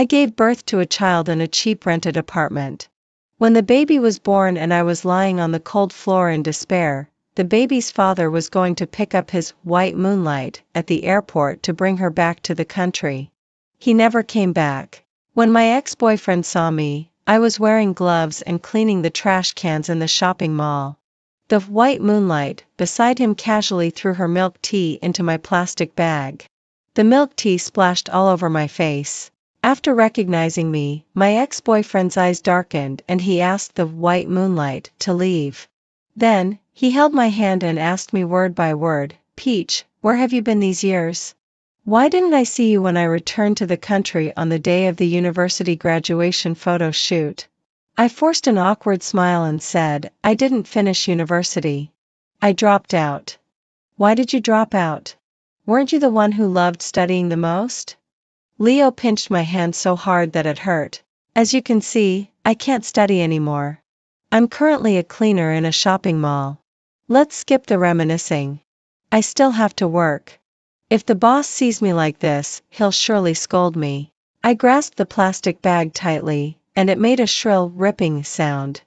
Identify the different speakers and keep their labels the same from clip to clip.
Speaker 1: I gave birth to a child in a cheap rented apartment. When the baby was born and I was lying on the cold floor in despair, the baby's father was going to pick up his white moonlight at the airport to bring her back to the country. He never came back. When my ex-boyfriend saw me, I was wearing gloves and cleaning the trash cans in the shopping mall. The white moonlight beside him casually threw her milk tea into my plastic bag. The milk tea splashed all over my face. After recognizing me, my ex-boyfriend's eyes darkened and he asked the white moonlight to leave. Then, he held my hand and asked me word by word, "Peach, where have you been these years? Why didn't I see you when I returned to the country on the day of the university graduation photo shoot?" I forced an awkward smile and said, "I didn't finish university. I dropped out." "Why did you drop out? Weren't you the one who loved studying the most?" Leo pinched my hand so hard that it hurt. "As you can see, I can't study anymore. I'm currently a cleaner in a shopping mall. Let's skip the reminiscing. I still have to work. If the boss sees me like this, he'll surely scold me." I grasped the plastic bag tightly, and it made a shrill, ripping sound.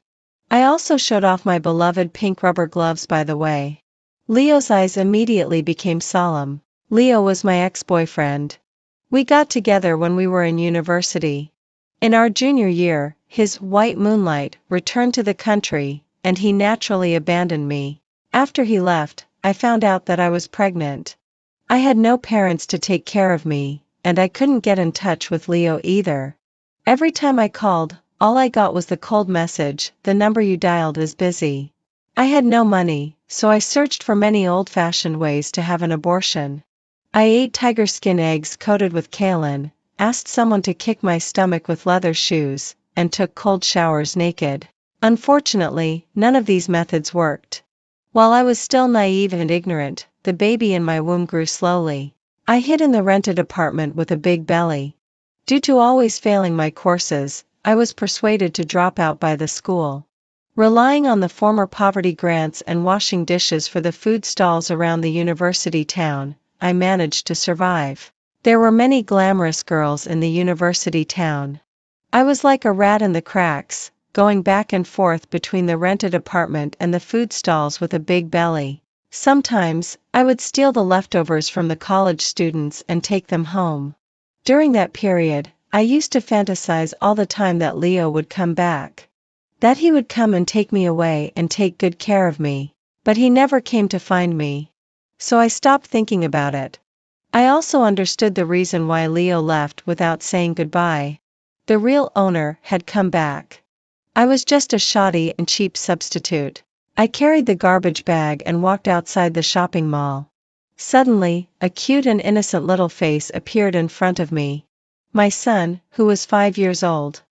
Speaker 1: I also showed off my beloved pink rubber gloves, by the way. Leo's eyes immediately became solemn. Leo was my ex-boyfriend. We got together when we were in university. In our junior year, his white moonlight returned to the country, and he naturally abandoned me. After he left, I found out that I was pregnant. I had no parents to take care of me, and I couldn't get in touch with Leo either. Every time I called, all I got was the cold message, "The number you dialed is busy." I had no money, so I searched for many old-fashioned ways to have an abortion. I ate tiger skin eggs coated with kaolin, asked someone to kick my stomach with leather shoes, and took cold showers naked. Unfortunately, none of these methods worked. While I was still naive and ignorant, the baby in my womb grew slowly. I hid in the rented apartment with a big belly. Due to always failing my courses, I was persuaded to drop out by the school. Relying on the former poverty grants and washing dishes for the food stalls around the university town, I managed to survive. There were many glamorous girls in the university town. I was like a rat in the cracks, going back and forth between the rented apartment and the food stalls with a big belly. Sometimes, I would steal the leftovers from the college students and take them home. During that period, I used to fantasize all the time that Leo would come back. That he would come and take me away and take good care of me. But he never came to find me. So I stopped thinking about it. I also understood the reason why Leo left without saying goodbye. The real owner had come back. I was just a shoddy and cheap substitute. I carried the garbage bag and walked outside the shopping mall. Suddenly, a cute and innocent little face appeared in front of me. My son, who was 5 years old.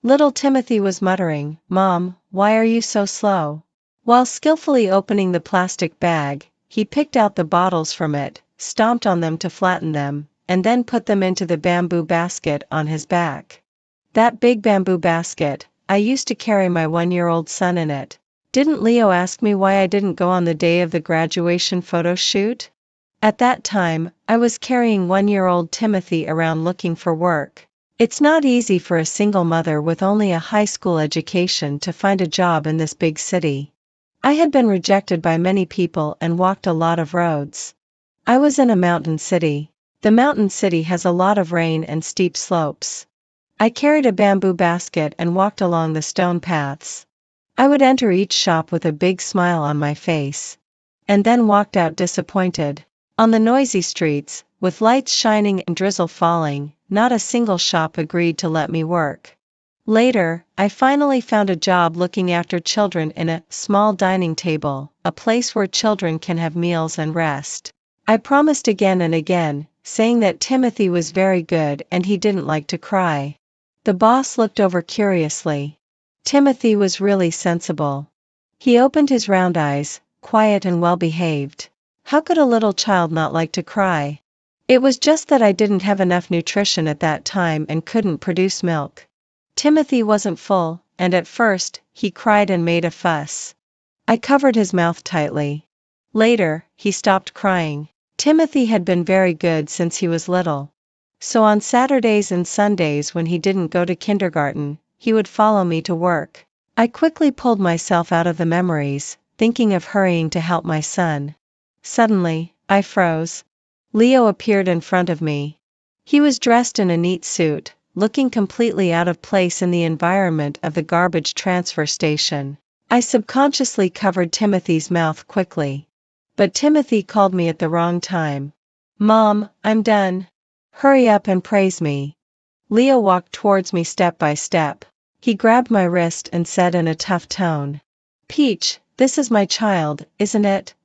Speaker 1: Little Timothy was muttering, "Mom, why are you so slow?" While skillfully opening the plastic bag, he picked out the bottles from it, stomped on them to flatten them, and then put them into the bamboo basket on his back. That big bamboo basket, I used to carry my 1-year-old son in it. Didn't Leo ask me why I didn't go on the day of the graduation photo shoot? At that time, I was carrying 1-year-old Timothy around looking for work. It's not easy for a single mother with only a high school education to find a job in this big city. I had been rejected by many people and walked a lot of roads. I was in a mountain city. The mountain city has a lot of rain and steep slopes. I carried a bamboo basket and walked along the stone paths. I would enter each shop with a big smile on my face. And then walked out disappointed. On the noisy streets, with lights shining and drizzle falling, not a single shop agreed to let me work. Later, I finally found a job looking after children in a small dining table, a place where children can have meals and rest. I promised again and again, saying that Timothy was very good and he didn't like to cry. The boss looked over curiously. Timothy was really sensible. He opened his round eyes, quiet and well-behaved. How could a little child not like to cry? It was just that I didn't have enough nutrition at that time and couldn't produce milk. Timothy wasn't full, and at first, he cried and made a fuss. I covered his mouth tightly. Later, he stopped crying. Timothy had been very good since he was little. So on Saturdays and Sundays when he didn't go to kindergarten, he would follow me to work. I quickly pulled myself out of the memories, thinking of hurrying to help my son. Suddenly, I froze. Leo appeared in front of me. He was dressed in a neat suit, looking completely out of place in the environment of the garbage transfer station. I subconsciously covered Timothy's mouth quickly. But Timothy called me at the wrong time. "Mom, I'm done. Hurry up and praise me." Leo walked towards me step by step. He grabbed my wrist and said in a tough tone, "Peach, this is my child, isn't it?"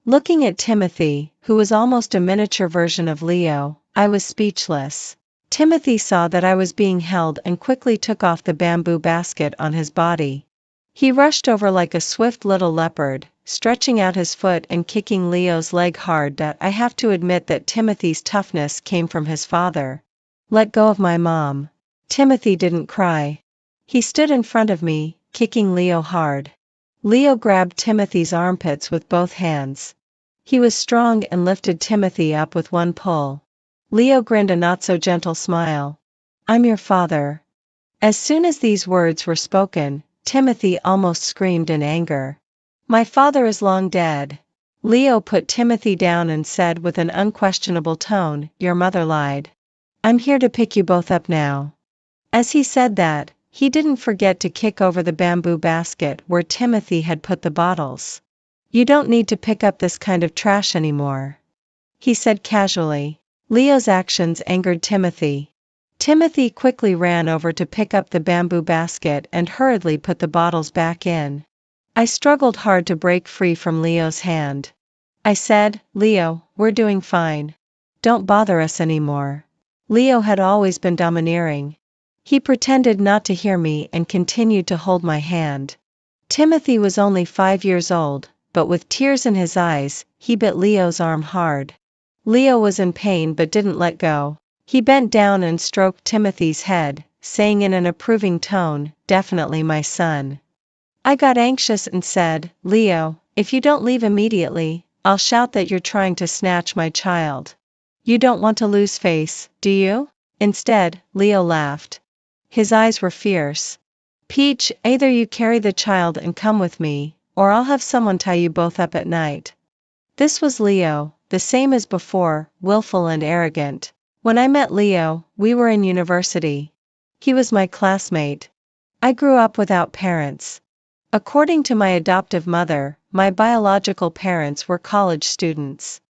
Speaker 1: Looking at Timothy, who was almost a miniature version of Leo, I was speechless. Timothy saw that I was being held and quickly took off the bamboo basket on his body. He rushed over like a swift little leopard, stretching out his foot and kicking Leo's leg hard. I have to admit that Timothy's toughness came from his father. "Let go of my mom." Timothy didn't cry. He stood in front of me, kicking Leo hard. Leo grabbed Timothy's armpits with both hands. He was strong and lifted Timothy up with one pull. Leo grinned a not-so-gentle smile. "I'm your father." As soon as these words were spoken, Timothy almost screamed in anger. "My father is long dead." Leo put Timothy down and said with an unquestionable tone, "Your mother lied. I'm here to pick you both up now." As he said that, he didn't forget to kick over the bamboo basket where Timothy had put the bottles. "You don't need to pick up this kind of trash anymore," he said casually. Leo's actions angered Timothy. Timothy quickly ran over to pick up the bamboo basket and hurriedly put the bottles back in. I struggled hard to break free from Leo's hand. I said, "Leo, we're doing fine. Don't bother us anymore." Leo had always been domineering. He pretended not to hear me and continued to hold my hand. Timothy was only 5 years old, but with tears in his eyes, he bit Leo's arm hard. Leo was in pain but didn't let go. He bent down and stroked Timothy's head, saying in an approving tone, "Definitely my son." I got anxious and said, "Leo, if you don't leave immediately, I'll shout that you're trying to snatch my child." "You don't want to lose face, do you?" Instead, Leo laughed. His eyes were fierce. "Peach, either you carry the child and come with me, or I'll have someone tie you both up at night." This was Leo, the same as before, willful and arrogant. When I met Leo, we were in university. He was my classmate. I grew up without parents. According to my adoptive mother, my biological parents were college students.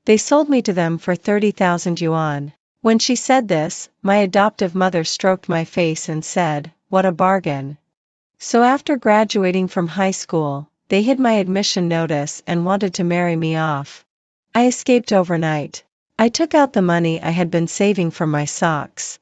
Speaker 1: They sold me to them for 30,000 yuan. When she said this, my adoptive mother stroked my face and said, "What a bargain." So after graduating from high school, they hid my admission notice and wanted to marry me off. I escaped overnight. I took out the money I had been saving from my socks.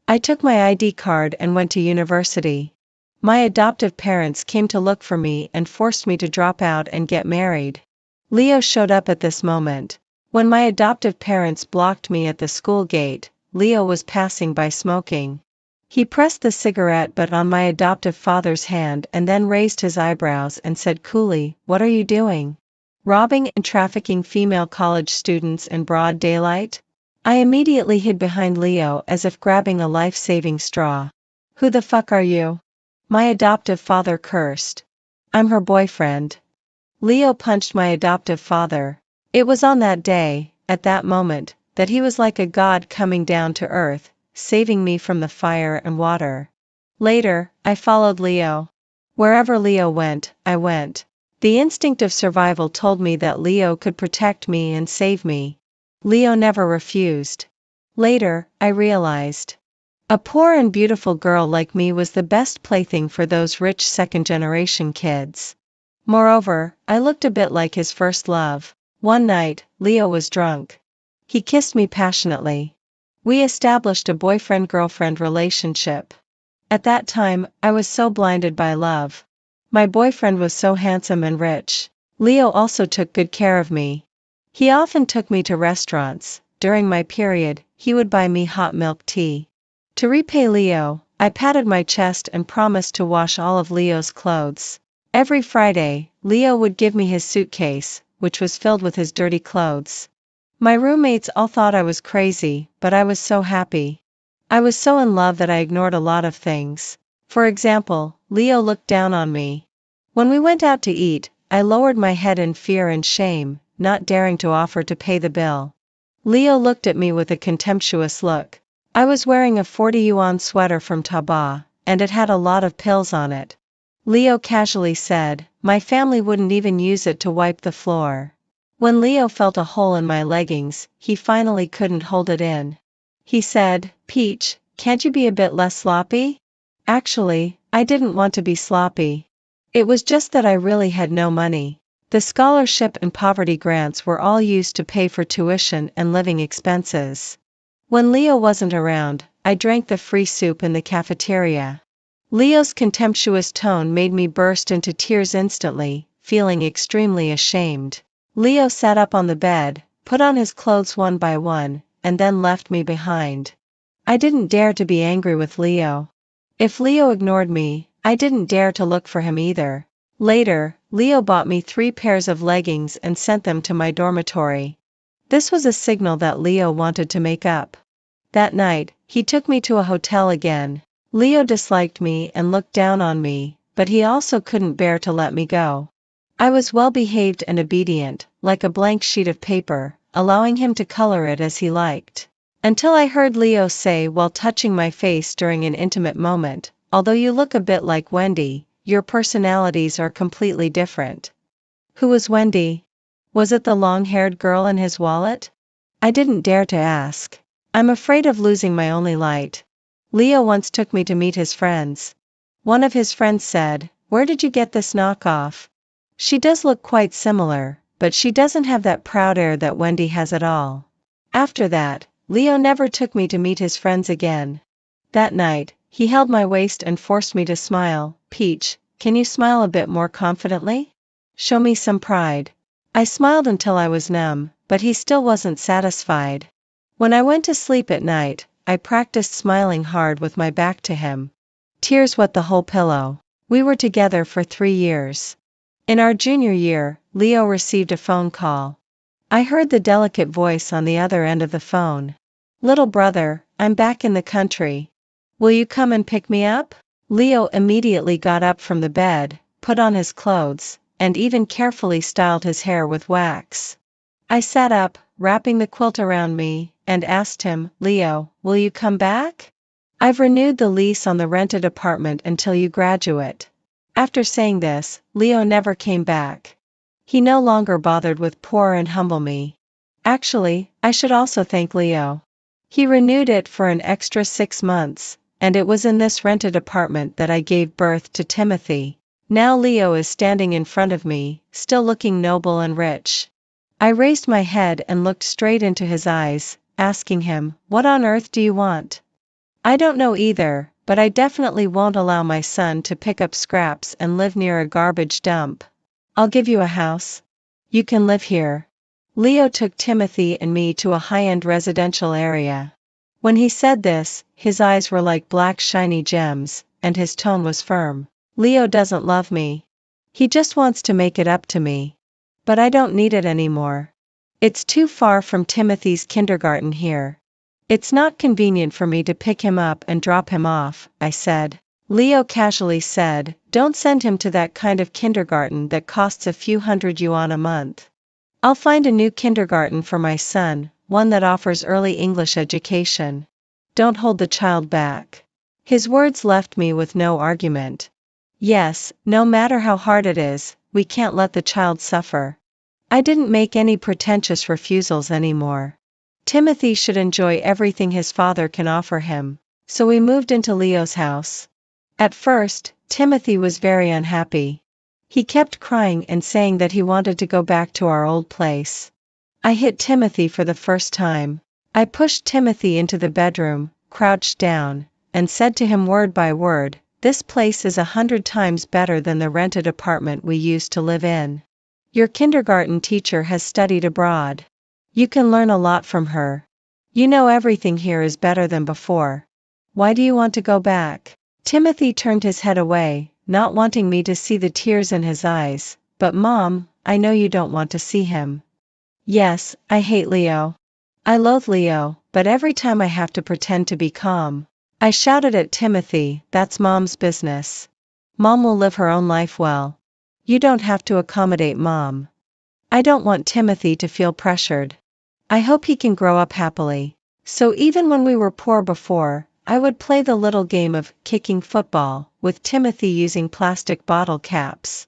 Speaker 1: I took my ID card and went to university. My adoptive parents came to look for me and forced me to drop out and get married. Leo showed up at this moment. When my adoptive parents blocked me at the school gate, Leo was passing by smoking. He pressed the cigarette butt on my adoptive father's hand and then raised his eyebrows and said coolly, "What are you doing? Robbing and trafficking female college students in broad daylight?" I immediately hid behind Leo as if grabbing a life-saving straw. "Who the fuck are you?" My adoptive father cursed. "I'm her boyfriend." Leo punched my adoptive father. It was on that day, at that moment, that he was like a god coming down to earth, saving me from the fire and water. Later, I followed Leo. Wherever Leo went, I went. The instinct of survival told me that Leo could protect me and save me. Leo never refused. Later, I realized. A poor and beautiful girl like me was the best plaything for those rich second-generation kids. Moreover, I looked a bit like his first love. One night, Leo was drunk. He kissed me passionately. We established a boyfriend-girlfriend relationship. At that time, I was so blinded by love. My boyfriend was so handsome and rich. Leo also took good care of me. He often took me to restaurants. During my period, he would buy me hot milk tea. To repay Leo, I patted my chest and promised to wash all of Leo's clothes. Every Friday, Leo would give me his suitcase, which was filled with his dirty clothes. My roommates all thought I was crazy, but I was so happy. I was so in love that I ignored a lot of things. For example, Leo looked down on me. When we went out to eat, I lowered my head in fear and shame, not daring to offer to pay the bill. Leo looked at me with a contemptuous look. I was wearing a 40 yuan sweater from Taobao, and it had a lot of pills on it. Leo casually said, "My family wouldn't even use it to wipe the floor." When Leo felt a hole in my leggings, he finally couldn't hold it in. He said, "Peach, can't you be a bit less sloppy?" Actually, I didn't want to be sloppy. It was just that I really had no money. The scholarship and poverty grants were all used to pay for tuition and living expenses. When Leo wasn't around, I drank the free soup in the cafeteria. Leo's contemptuous tone made me burst into tears instantly, feeling extremely ashamed. Leo sat up on the bed, put on his clothes one by one, and then left me behind. I didn't dare to be angry with Leo. If Leo ignored me, I didn't dare to look for him either. Later, Leo bought me 3 pairs of leggings and sent them to my dormitory. This was a signal that Leo wanted to make up. That night, he took me to a hotel again. Leo disliked me and looked down on me, but he also couldn't bear to let me go. I was well behaved and obedient, like a blank sheet of paper, allowing him to color it as he liked. Until I heard Leo say while touching my face during an intimate moment, "Although you look a bit like Wendy, your personalities are completely different." Who was Wendy? Was it the long-haired girl in his wallet? I didn't dare to ask. I'm afraid of losing my only light. Leo once took me to meet his friends. One of his friends said, "Where did you get this knockoff? She does look quite similar, but she doesn't have that proud air that Wendy has at all." After that, Leo never took me to meet his friends again. That night, he held my waist and forced me to smile. "Peach, can you smile a bit more confidently? Show me some pride." I smiled until I was numb, but he still wasn't satisfied. When I went to sleep at night, I practiced smiling hard with my back to him. Tears wet the whole pillow. We were together for 3 years. In our junior year, Leo received a phone call. I heard the delicate voice on the other end of the phone. "Little brother, I'm back in the country. Will you come and pick me up?" Leo immediately got up from the bed, put on his clothes, and even carefully styled his hair with wax. I sat up, wrapping the quilt around me, and asked him, "Leo, will you come back? I've renewed the lease on the rented apartment until you graduate." After saying this, Leo never came back. He no longer bothered with poor and humble me. Actually, I should also thank Leo. He renewed it for an extra 6 months, and it was in this rented apartment that I gave birth to Timothy. Now Leo is standing in front of me, still looking noble and rich. I raised my head and looked straight into his eyes, asking him, "What on earth do you want?" "I don't know either, but I definitely won't allow my son to pick up scraps and live near a garbage dump. I'll give you a house. You can live here." Leo took Timothy and me to a high-end residential area. When he said this, his eyes were like black shiny gems, and his tone was firm. "Leo doesn't love me. He just wants to make it up to me. But I don't need it anymore. It's too far from Timothy's kindergarten here. It's not convenient for me to pick him up and drop him off," I said. Leo casually said, "Don't send him to that kind of kindergarten that costs a few $100 a month. I'll find a new kindergarten for my son, one that offers early English education. Don't hold the child back." His words left me with no argument. Yes, no matter how hard it is, we can't let the child suffer. I didn't make any pretentious refusals anymore. Timothy should enjoy everything his father can offer him. So we moved into Leo's house. At first, Timothy was very unhappy. He kept crying and saying that he wanted to go back to our old place. I hit Timothy for the first time. I pushed Timothy into the bedroom, crouched down, and said to him word by word, "This place is 100 times better than the rented apartment we used to live in. Your kindergarten teacher has studied abroad. You can learn a lot from her. You know everything here is better than before. Why do you want to go back?" Timothy turned his head away, not wanting me to see the tears in his eyes. "But Mom, I know you don't want to see him. Yes, I hate Leo. I loathe Leo, but every time I have to pretend to be calm. I shouted at Timothy, that's Mom's business. Mom will live her own life well. You don't have to accommodate Mom. I don't want Timothy to feel pressured. I hope he can grow up happily. So even when we were poor before, I would play the little game of kicking football, with Timothy using plastic bottle caps.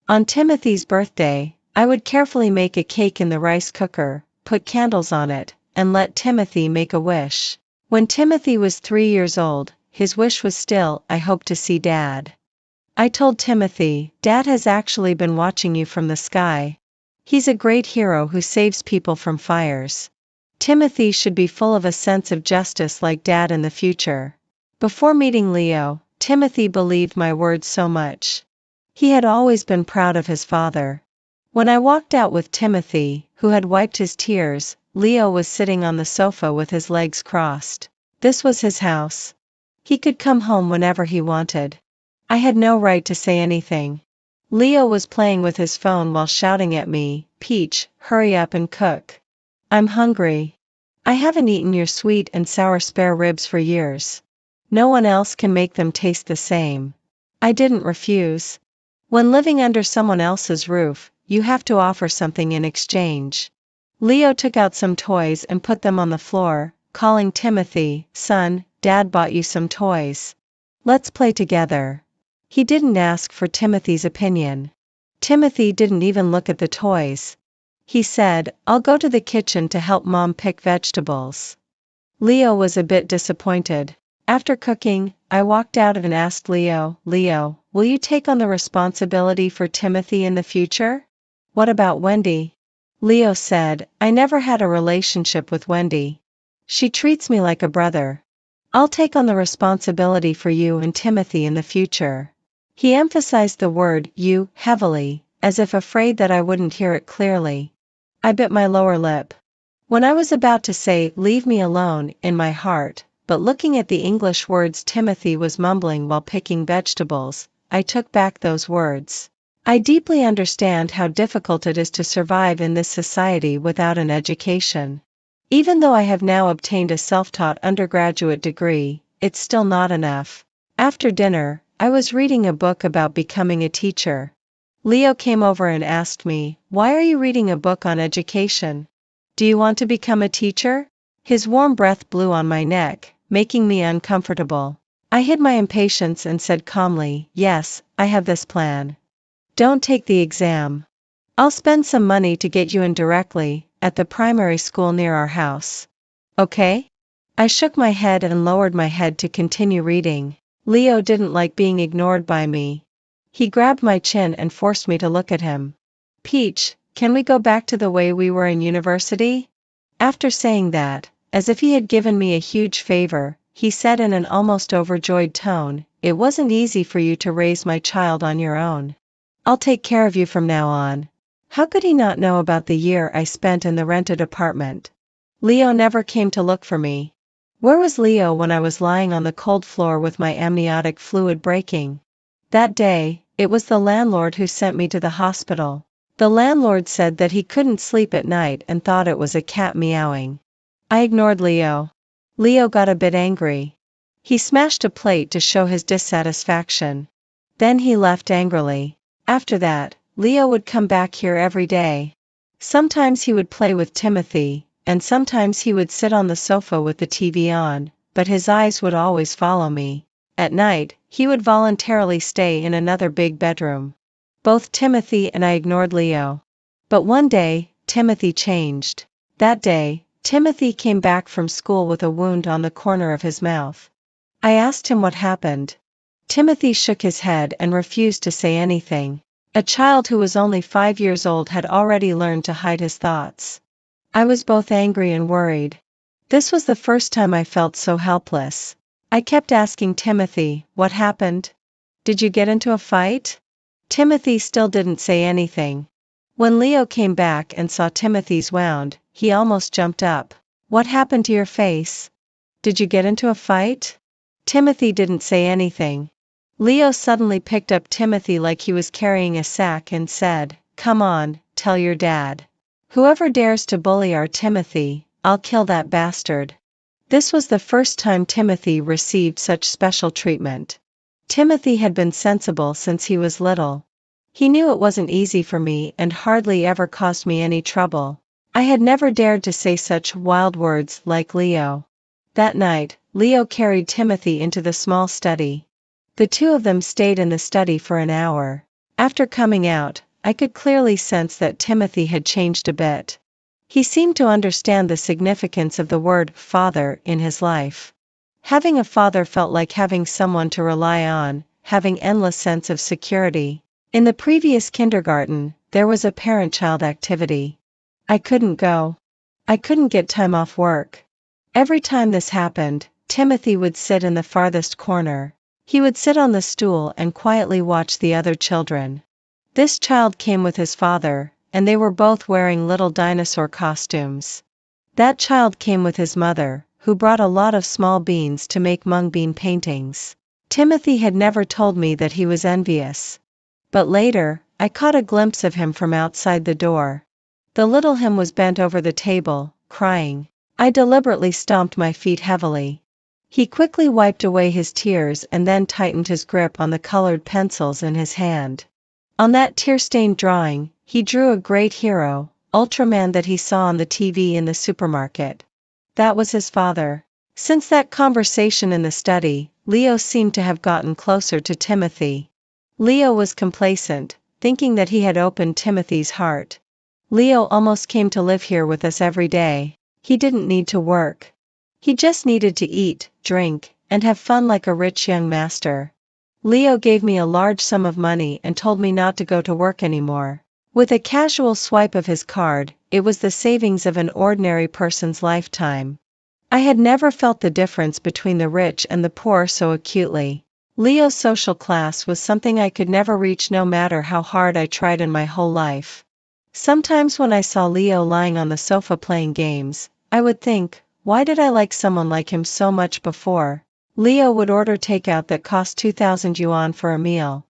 Speaker 1: On Timothy's birthday, I would carefully make a cake in the rice cooker, put candles on it, and let Timothy make a wish. When Timothy was 3 years old, his wish was still, I hope to see Dad. I told Timothy, Dad has actually been watching you from the sky. He's a great hero who saves people from fires. Timothy should be full of a sense of justice like Dad in the future. Before meeting Leo, Timothy believed my words so much. He had always been proud of his father. When I walked out with Timothy, who had wiped his tears, Leo was sitting on the sofa with his legs crossed. This was his house. He could come home whenever he wanted. I had no right to say anything. Leo was playing with his phone while shouting at me, Peach, hurry up and cook. I'm hungry. I haven't eaten your sweet and sour spare ribs for years. No one else can make them taste the same. I didn't refuse. When living under someone else's roof, you have to offer something in exchange. Leo took out some toys and put them on the floor, calling Timothy, son, Dad bought you some toys. Let's play together. He didn't ask for Timothy's opinion. Timothy didn't even look at the toys. He said, I'll go to the kitchen to help Mom pick vegetables. Leo was a bit disappointed. After cooking, I walked out and asked Leo, will you take on the responsibility for Timothy in the future? What about Wendy? Leo said, I never had a relationship with Wendy. She treats me like a brother. I'll take on the responsibility for you and Timothy in the future. He emphasized the word you heavily, as if afraid that I wouldn't hear it clearly. I bit my lower lip. When I was about to say, leave me alone, in my heart, but looking at the English words Timothy was mumbling while picking vegetables, I took back those words. I deeply understand how difficult it is to survive in this society without an education. Even though I have now obtained a self-taught undergraduate degree, it's still not enough. After dinner, I was reading a book about becoming a teacher. Leo came over and asked me, why are you reading a book on education? Do you want to become a teacher? His warm breath blew on my neck, making me uncomfortable. I hid my impatience and said calmly, yes, I have this plan. Don't take the exam. I'll spend some money to get you in directly, at the primary school near our house. Okay? I shook my head and lowered my head to continue reading. Leo didn't like being ignored by me. He grabbed my chin and forced me to look at him. Peach, can we go back to the way we were in university? After saying that, as if he had given me a huge favor, he said in an almost overjoyed tone, it wasn't easy for you to raise my child on your own. I'll take care of you from now on. How could he not know about the year I spent in the rented apartment? Leo never came to look for me. Where was Leo when I was lying on the cold floor with my amniotic fluid breaking? That day, it was the landlord who sent me to the hospital. The landlord said that he couldn't sleep at night and thought it was a cat meowing. I ignored Leo. Leo got a bit angry. He smashed a plate to show his dissatisfaction. Then he left angrily. After that, Leo would come back here every day. Sometimes he would play with Timothy, and sometimes he would sit on the sofa with the TV on, but his eyes would always follow me. At night, he would voluntarily stay in another big bedroom. Both Timothy and I ignored Leo. But one day, Timothy changed. That day, Timothy came back from school with a wound on the corner of his mouth. I asked him what happened. Timothy shook his head and refused to say anything. A child who was only 5 years old had already learned to hide his thoughts. I was both angry and worried. This was the first time I felt so helpless. I kept asking Timothy, what happened? Did you get into a fight? Timothy still didn't say anything. When Leo came back and saw Timothy's wound, he almost jumped up. What happened to your face? Did you get into a fight? Timothy didn't say anything. Leo suddenly picked up Timothy like he was carrying a sack and said, come on, tell your dad. "Whoever dares to bully our Timothy, I'll kill that bastard." This was the first time Timothy received such special treatment. Timothy had been sensible since he was little. He knew it wasn't easy for me and hardly ever caused me any trouble. I had never dared to say such wild words like Leo. That night, Leo carried Timothy into the small study. The two of them stayed in the study for an hour. After coming out, I could clearly sense that Timothy had changed a bit. He seemed to understand the significance of the word father in his life. Having a father felt like having someone to rely on, having endless sense of security. In the previous kindergarten, there was a parent-child activity. I couldn't go. I couldn't get time off work. Every time this happened, Timothy would sit in the farthest corner. He would sit on the stool and quietly watch the other children. This child came with his father, and they were both wearing little dinosaur costumes. That child came with his mother, who brought a lot of small beans to make mung bean paintings. Timothy had never told me that he was envious. But later, I caught a glimpse of him from outside the door. The little him was bent over the table, crying. I deliberately stomped my feet heavily. He quickly wiped away his tears and then tightened his grip on the colored pencils in his hand. On that tear-stained drawing, he drew a great hero, Ultraman, that he saw on the TV in the supermarket. That was his father. Since that conversation in the study, Leo seemed to have gotten closer to Timothy. Leo was complacent, thinking that he had opened Timothy's heart. Leo almost came to live here with us every day. He didn't need to work. He just needed to eat, drink, and have fun like a rich young master. Leo gave me a large sum of money and told me not to go to work anymore. With a casual swipe of his card, it was the savings of an ordinary person's lifetime. I had never felt the difference between the rich and the poor so acutely. Leo's social class was something I could never reach no matter how hard I tried in my whole life. Sometimes when I saw Leo lying on the sofa playing games, I would think, why did I like someone like him so much before? Leo would order takeout that cost 2,000 yuan for a meal.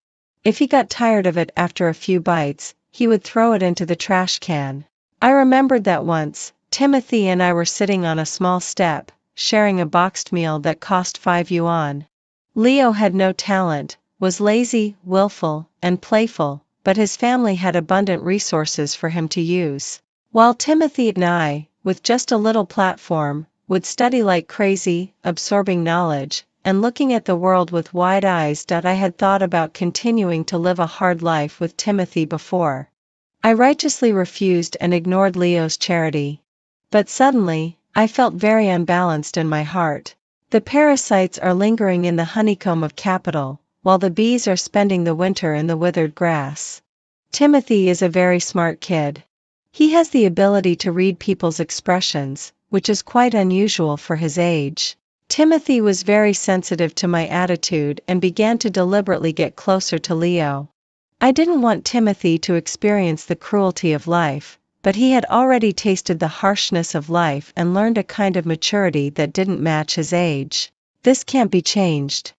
Speaker 1: If he got tired of it after a few bites, he would throw it into the trash can. I remembered that once, Timothy and I were sitting on a small step, sharing a boxed meal that cost 5 yuan. Leo had no talent, was lazy, willful, and playful, but his family had abundant resources for him to use. While Timothy and I, with just a little platform, would study like crazy, absorbing knowledge, and looking at the world with wide eyes. I had thought about continuing to live a hard life with Timothy before. I righteously refused and ignored Leo's charity. But suddenly, I felt very unbalanced in my heart. The parasites are lingering in the honeycomb of capital, while the bees are spending the winter in the withered grass. Timothy is a very smart kid. He has the ability to read people's expressions, which is quite unusual for his age. Timothy was very sensitive to my attitude and began to deliberately get closer to Leo. I didn't want Timothy to experience the cruelty of life, but he had already tasted the harshness of life and learned a kind of maturity that didn't match his age. This can't be changed.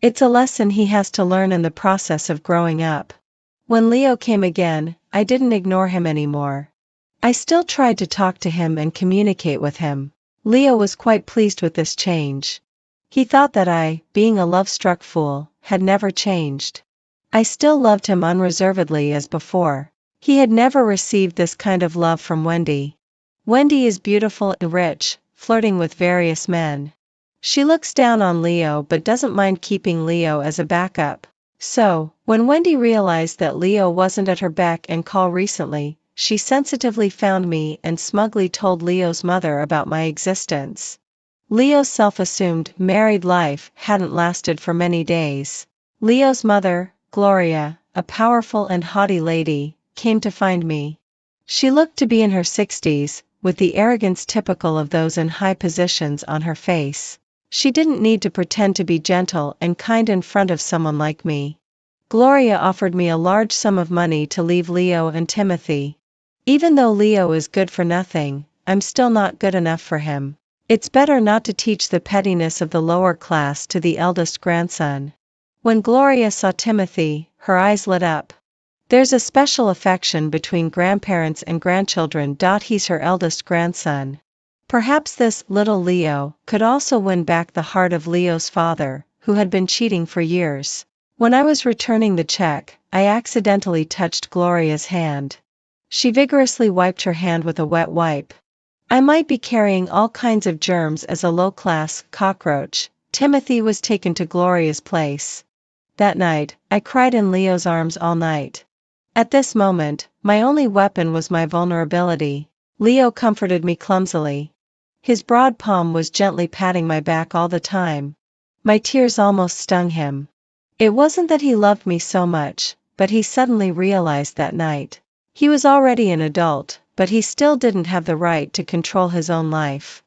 Speaker 1: It's a lesson he has to learn in the process of growing up. When Leo came again, I didn't ignore him anymore. I still tried to talk to him and communicate with him. Leo was quite pleased with this change. He thought that I, being a love-struck fool, had never changed. I still loved him unreservedly as before. He had never received this kind of love from Wendy. Wendy is beautiful and rich, flirting with various men. She looks down on Leo but doesn't mind keeping Leo as a backup. So, when Wendy realized that Leo wasn't at her beck and call recently, she sensitively found me and smugly told Leo's mother about my existence. Leo's self-assumed married life hadn't lasted for many days. Leo's mother, Gloria, a powerful and haughty lady, came to find me. She looked to be in her 60s, with the arrogance typical of those in high positions on her face. She didn't need to pretend to be gentle and kind in front of someone like me. Gloria offered me a large sum of money to leave Leo and Timothy. Even though Leo is good for nothing, I'm still not good enough for him. It's better not to teach the pettiness of the lower class to the eldest grandson. When Gloria saw Timothy, her eyes lit up. There's a special affection between grandparents and grandchildren. He's her eldest grandson. Perhaps this little Leo could also win back the heart of Leo's father, who had been cheating for years. When I was returning the check, I accidentally touched Gloria's hand. She vigorously wiped her hand with a wet wipe. I might be carrying all kinds of germs as a low-class cockroach. Timothy was taken to Gloria's place. That night, I cried in Leo's arms all night. At this moment, my only weapon was my vulnerability. Leo comforted me clumsily. His broad palm was gently patting my back all the time. My tears almost stung him. It wasn't that he loved me so much, but he suddenly realized that night. He was already an adult, but he still didn't have the right to control his own life.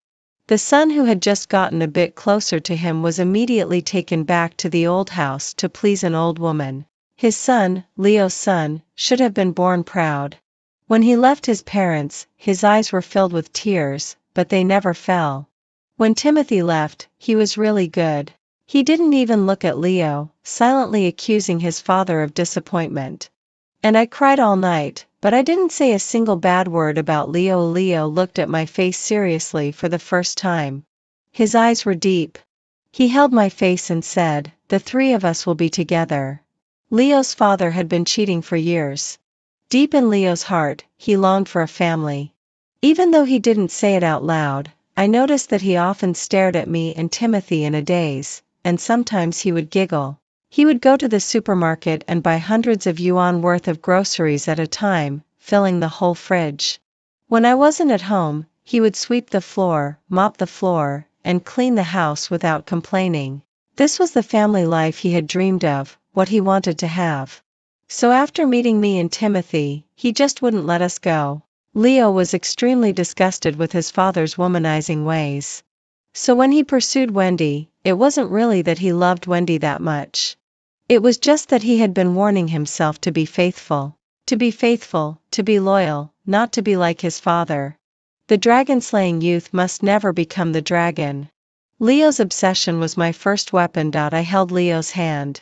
Speaker 1: The son who had just gotten a bit closer to him was immediately taken back to the old house to please an old woman. His son, Leo's son, should have been born proud. When he left his parents, his eyes were filled with tears, but they never fell. When Timothy left, he was really good. He didn't even look at Leo, silently accusing his father of disappointment. And I cried all night, but I didn't say a single bad word about Leo. Leo looked at my face seriously for the first time. His eyes were deep. He held my face and said, "The three of us will be together." Leo's father had been cheating for years. Deep in Leo's heart, he longed for a family. Even though he didn't say it out loud, I noticed that he often stared at me and Timothy in a daze, and sometimes he would giggle. He would go to the supermarket and buy hundreds of yuan worth of groceries at a time, filling the whole fridge. When I wasn't at home, he would sweep the floor, mop the floor, and clean the house without complaining. This was the family life he had dreamed of, what he wanted to have. So after meeting me and Timothy, he just wouldn't let us go. Leo was extremely disgusted with his father's womanizing ways. So when he pursued Wendy, it wasn't really that he loved Wendy that much. It was just that he had been warning himself to be faithful. To be faithful, to be loyal, not to be like his father. The dragon-slaying youth must never become the dragon. Leo's obsession was my first weapon. I held Leo's hand.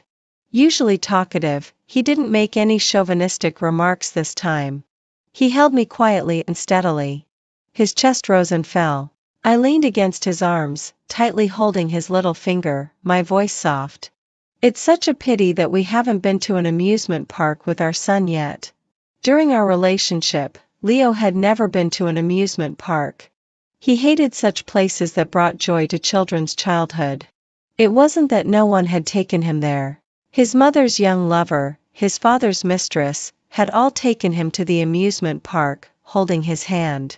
Speaker 1: Usually talkative, he didn't make any chauvinistic remarks this time. He held me quietly and steadily. His chest rose and fell. I leaned against his arms, tightly holding his little finger, my voice soft. "It's such a pity that we haven't been to an amusement park with our son yet." During our relationship, Leo had never been to an amusement park. He hated such places that brought joy to children's childhood. It wasn't that no one had taken him there. His mother's young lover, his father's mistress, had all taken him to the amusement park, holding his hand.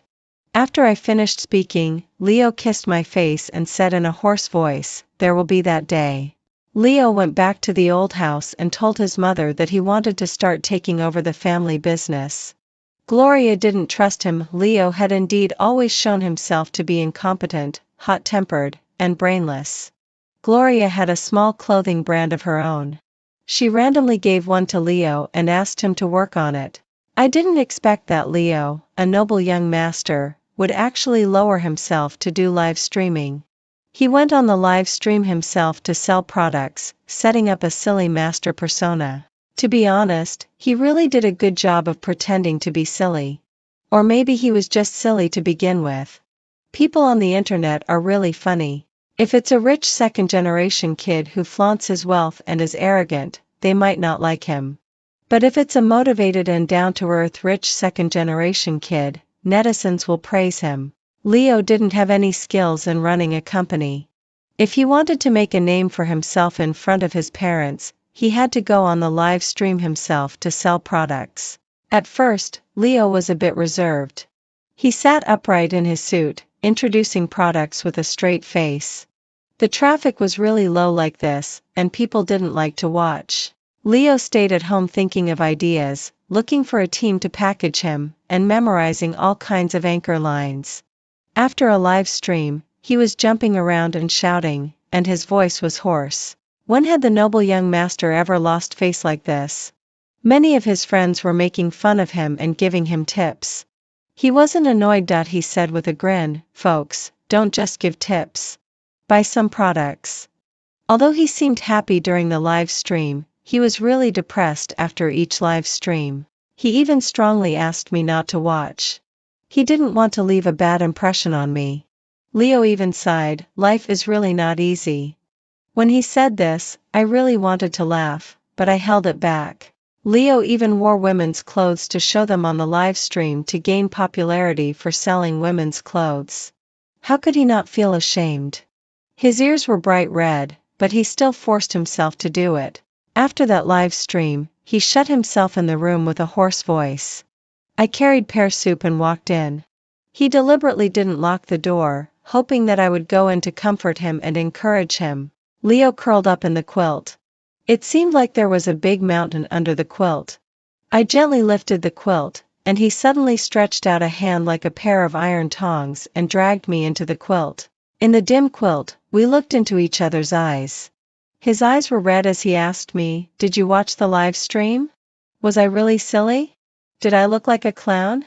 Speaker 1: After I finished speaking, Leo kissed my face and said in a hoarse voice, "There will be that day." Leo went back to the old house and told his mother that he wanted to start taking over the family business. Gloria didn't trust him. Leo had indeed always shown himself to be incompetent, hot-tempered, and brainless. Gloria had a small clothing brand of her own. She randomly gave one to Leo and asked him to work on it. I didn't expect that Leo, a noble young master, would actually lower himself to do live streaming. He went on the live stream himself to sell products, setting up a silly master persona. To be honest, he really did a good job of pretending to be silly. Or maybe he was just silly to begin with. People on the internet are really funny. If it's a rich second-generation kid who flaunts his wealth and is arrogant, they might not like him. But if it's a motivated and down-to-earth rich second-generation kid, netizens will praise him. Leo didn't have any skills in running a company. If he wanted to make a name for himself in front of his parents, he had to go on the live stream himself to sell products. At first, Leo was a bit reserved. He sat upright in his suit, introducing products with a straight face. The traffic was really low like this, and people didn't like to watch. Leo stayed at home thinking of ideas, looking for a team to package him, and memorizing all kinds of anchor lines. After a live stream, he was jumping around and shouting, and his voice was hoarse. When had the noble young master ever lost face like this? Many of his friends were making fun of him and giving him tips. He wasn't annoyed. He said with a grin, "Folks, don't just give tips. Buy some products." Although he seemed happy during the live stream, He was really depressed after each live stream. He even strongly asked me not to watch. He didn't want to leave a bad impression on me. Leo even sighed, "Life is really not easy." When he said this, I really wanted to laugh, but I held it back. Leo even wore women's clothes to show them on the live stream to gain popularity for selling women's clothes. How could he not feel ashamed? His ears were bright red, but he still forced himself to do it. After that live stream, he shut himself in the room with a hoarse voice. I carried pear soup and walked in. He deliberately didn't lock the door, hoping that I would go in to comfort him and encourage him. Leo curled up in the quilt. It seemed like there was a big mountain under the quilt. I gently lifted the quilt, and he suddenly stretched out a hand like a pair of iron tongs and dragged me into the quilt. In the dim quilt, we looked into each other's eyes. His eyes were red as he asked me, "Did you watch the live stream? Was I really silly? Did I look like a clown?"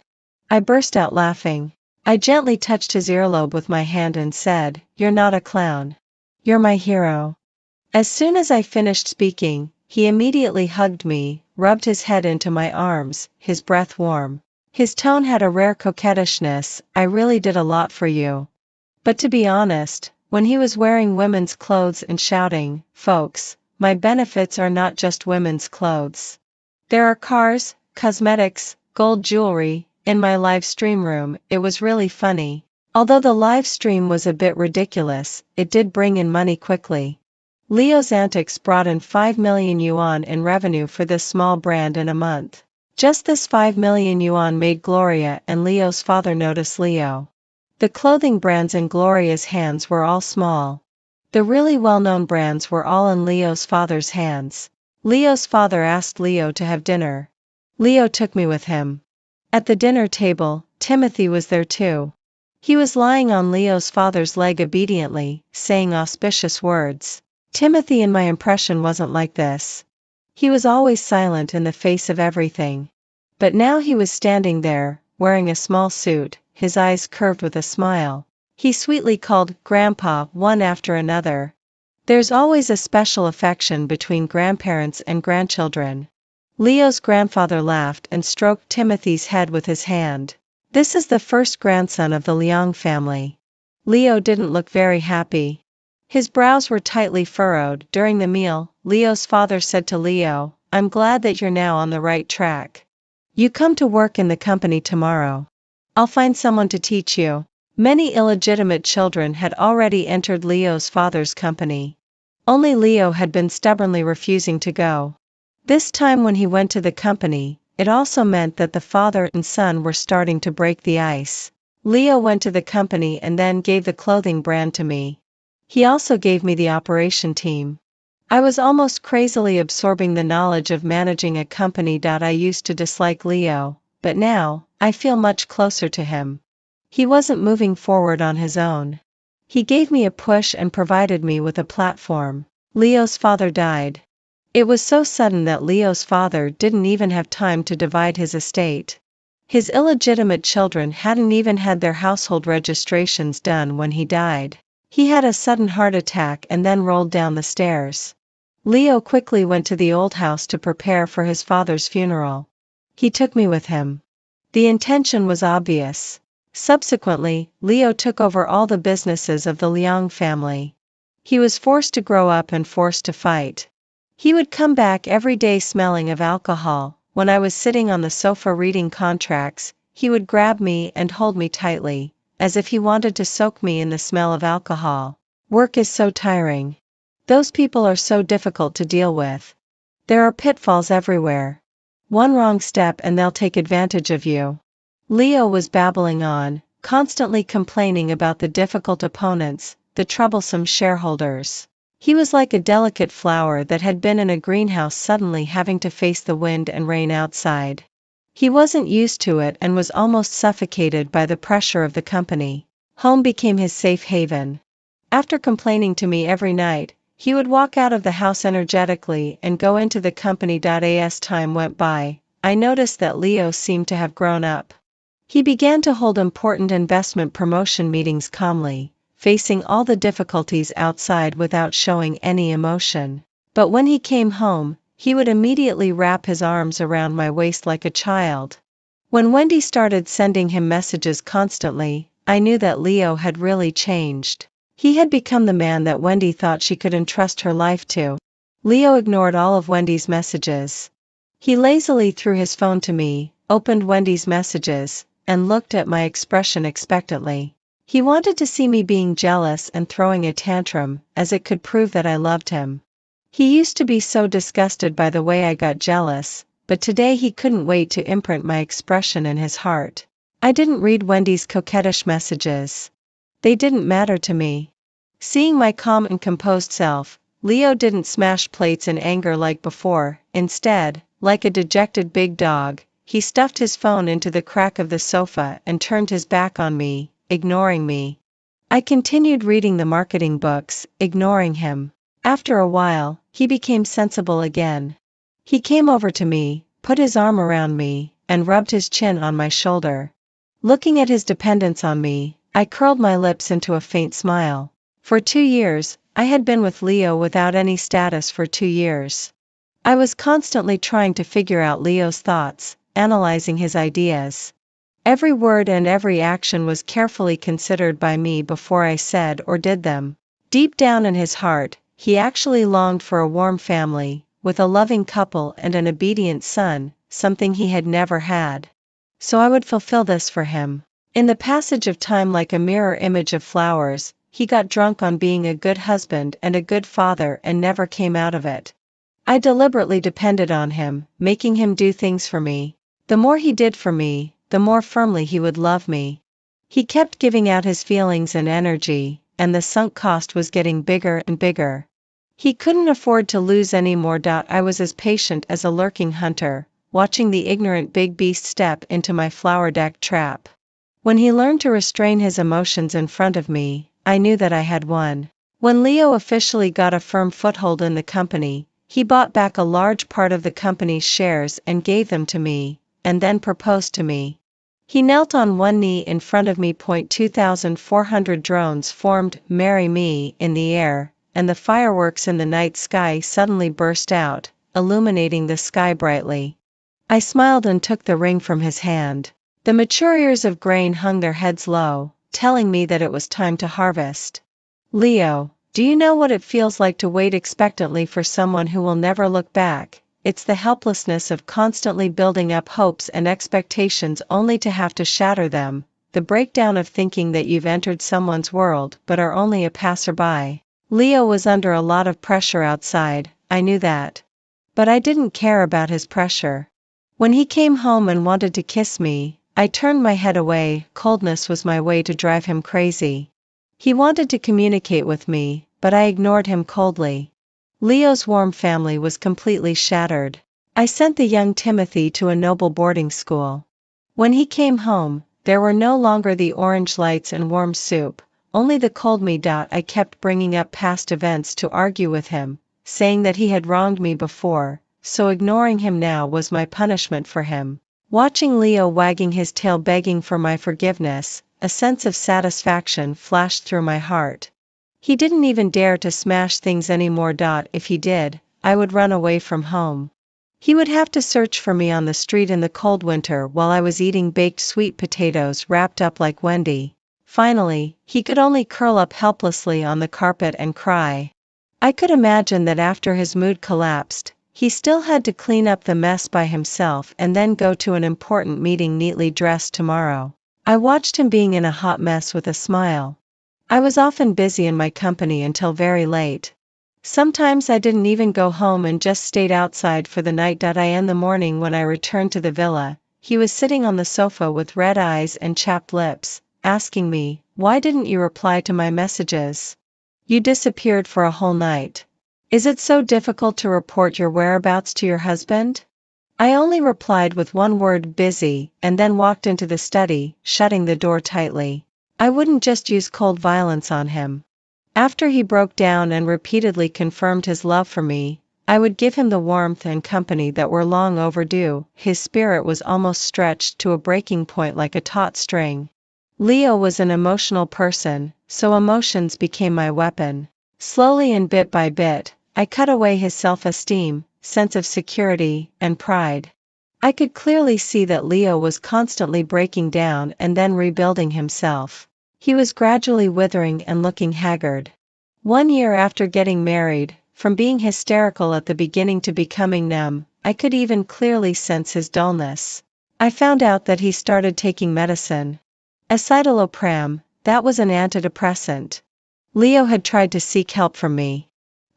Speaker 1: I burst out laughing. I gently touched his earlobe with my hand and said, "You're not a clown. You're my hero." As soon as I finished speaking, he immediately hugged me, rubbed his head into my arms, his breath warm. His tone had a rare coquettishness. "I really did a lot for you." But to be honest, when he was wearing women's clothes and shouting, "Folks, my benefits are not just women's clothes. There are cars, cosmetics, gold jewelry," in my live stream room, it was really funny. Although the live stream was a bit ridiculous, it did bring in money quickly. Leo's antics brought in 5 million yuan in revenue for this small brand in a month. Just this 5 million yuan made Gloria and Leo's father notice Leo. The clothing brands in Gloria's hands were all small. The really well-known brands were all in Leo's father's hands. Leo's father asked Leo to have dinner. Leo took me with him. At the dinner table, Timothy was there too. He was lying on Leo's father's leg obediently, saying auspicious words. Timothy in my impression wasn't like this. He was always silent in the face of everything. But now he was standing there, wearing a small suit, his eyes curved with a smile. He sweetly called Grandpa one after another. There's always a special affection between grandparents and grandchildren. Leo's grandfather laughed and stroked Timothy's head with his hand. "This is the first grandson of the Liang family." Leo didn't look very happy. His brows were tightly furrowed. During the meal, Leo's father said to Leo, "I'm glad that you're now on the right track. You come to work in the company tomorrow. I'll find someone to teach you." Many illegitimate children had already entered Leo's father's company. Only Leo had been stubbornly refusing to go. This time when he went to the company, it also meant that the father and son were starting to break the ice. Leo went to the company and then gave the clothing brand to me. He also gave me the operation team. I was almost crazily absorbing the knowledge of managing a company. I used to dislike Leo, but now, I feel much closer to him. He wasn't moving forward on his own. He gave me a push and provided me with a platform. Leo's father died. It was so sudden that Leo's father didn't even have time to divide his estate. His illegitimate children hadn't even had their household registrations done when he died. He had a sudden heart attack and then rolled down the stairs. Leo quickly went to the old house to prepare for his father's funeral. He took me with him. The intention was obvious. Subsequently, Leo took over all the businesses of the Liang family. He was forced to grow up and forced to fight. He would come back every day smelling of alcohol. When I was sitting on the sofa reading contracts, he would grab me and hold me tightly, as if he wanted to soak me in the smell of alcohol. Work is so tiring. Those people are so difficult to deal with. There are pitfalls everywhere. One wrong step and they'll take advantage of you. Leo was babbling on, constantly complaining about the difficult opponents, the troublesome shareholders. He was like a delicate flower that had been in a greenhouse suddenly having to face the wind and rain outside. He wasn't used to it and was almost suffocated by the pressure of the company. Home became his safe haven. After complaining to me every night, he would walk out of the house energetically and go into the company. As time went by, I noticed that Leo seemed to have grown up. He began to hold important investment promotion meetings calmly, facing all the difficulties outside without showing any emotion. But when he came home, he would immediately wrap his arms around my waist like a child. When Wendy started sending him messages constantly, I knew that Leo had really changed. He had become the man that Wendy thought she could entrust her life to. Leo ignored all of Wendy's messages. He lazily threw his phone to me, opened Wendy's messages, and looked at my expression expectantly. He wanted to see me being jealous and throwing a tantrum, as it could prove that I loved him. He used to be so disgusted by the way I got jealous, but today he couldn't wait to imprint my expression in his heart. I didn't read Wendy's coquettish messages. They didn't matter to me. Seeing my calm and composed self, Leo didn't smash plates in anger like before. Instead, like a dejected big dog, he stuffed his phone into the crack of the sofa and turned his back on me, ignoring me. I continued reading the marketing books, ignoring him. After a while, he became sensible again. He came over to me, put his arm around me, and rubbed his chin on my shoulder. Looking at his dependence on me, I curled my lips into a faint smile. For 2 years, I had been with Leo without any status for 2 years. I was constantly trying to figure out Leo's thoughts, analyzing his ideas. Every word and every action was carefully considered by me before I said or did them. Deep down in his heart, he actually longed for a warm family, with a loving couple and an obedient son, something he had never had. So I would fulfill this for him. In the passage of time, like a mirror image of flowers, he got drunk on being a good husband and a good father and never came out of it. I deliberately depended on him, making him do things for me. The more he did for me, the more firmly he would love me. He kept giving out his feelings and energy, and the sunk cost was getting bigger and bigger. He couldn't afford to lose any more. I was as patient as a lurking hunter, watching the ignorant big beast step into my flower-decked trap. When he learned to restrain his emotions in front of me, I knew that I had won. When Leo officially got a firm foothold in the company, he bought back a large part of the company's shares and gave them to me, and then proposed to me. He knelt on one knee in front of me. 2,400 drones formed "Marry Me" in the air, and the fireworks in the night sky suddenly burst out, illuminating the sky brightly. I smiled and took the ring from his hand. The mature ears of grain hung their heads low, telling me that it was time to harvest. Leo, do you know what it feels like to wait expectantly for someone who will never look back? It's the helplessness of constantly building up hopes and expectations only to have to shatter them, the breakdown of thinking that you've entered someone's world but are only a passerby. Leo was under a lot of pressure outside, I knew that. But I didn't care about his pressure. When he came home and wanted to kiss me, I turned my head away. Coldness was my way to drive him crazy. He wanted to communicate with me, but I ignored him coldly. Leo's warm family was completely shattered. I sent the young Timothy to a noble boarding school. When he came home, there were no longer the orange lights and warm soup, only the cold me. I kept bringing up past events to argue with him, saying that he had wronged me before, so ignoring him now was my punishment for him. Watching Leo wagging his tail begging for my forgiveness, a sense of satisfaction flashed through my heart. He didn't even dare to smash things anymore. If he did, I would run away from home. He would have to search for me on the street in the cold winter while I was eating baked sweet potatoes wrapped up like Wendy. Finally, he could only curl up helplessly on the carpet and cry. I could imagine that after his mood collapsed, he still had to clean up the mess by himself and then go to an important meeting neatly dressed tomorrow. I watched him being in a hot mess with a smile. I was often busy in my company until very late. Sometimes I didn't even go home and just stayed outside for the night. In the morning when I returned to the villa, he was sitting on the sofa with red eyes and chapped lips, asking me, "Why didn't you reply to my messages? You disappeared for a whole night. Is it so difficult to report your whereabouts to your husband?" I only replied with one word, "busy," and then walked into the study, shutting the door tightly. I wouldn't just use cold violence on him. After he broke down and repeatedly confirmed his love for me, I would give him the warmth and company that were long overdue. His spirit was almost stretched to a breaking point like a taut string. Leo was an emotional person, so emotions became my weapon. Slowly and bit by bit, I cut away his self-esteem, sense of security, and pride. I could clearly see that Leo was constantly breaking down and then rebuilding himself. He was gradually withering and looking haggard. 1 year after getting married, from being hysterical at the beginning to becoming numb, I could even clearly sense his dullness. I found out that he started taking medicine. Escitalopram, that was an antidepressant. Leo had tried to seek help from me.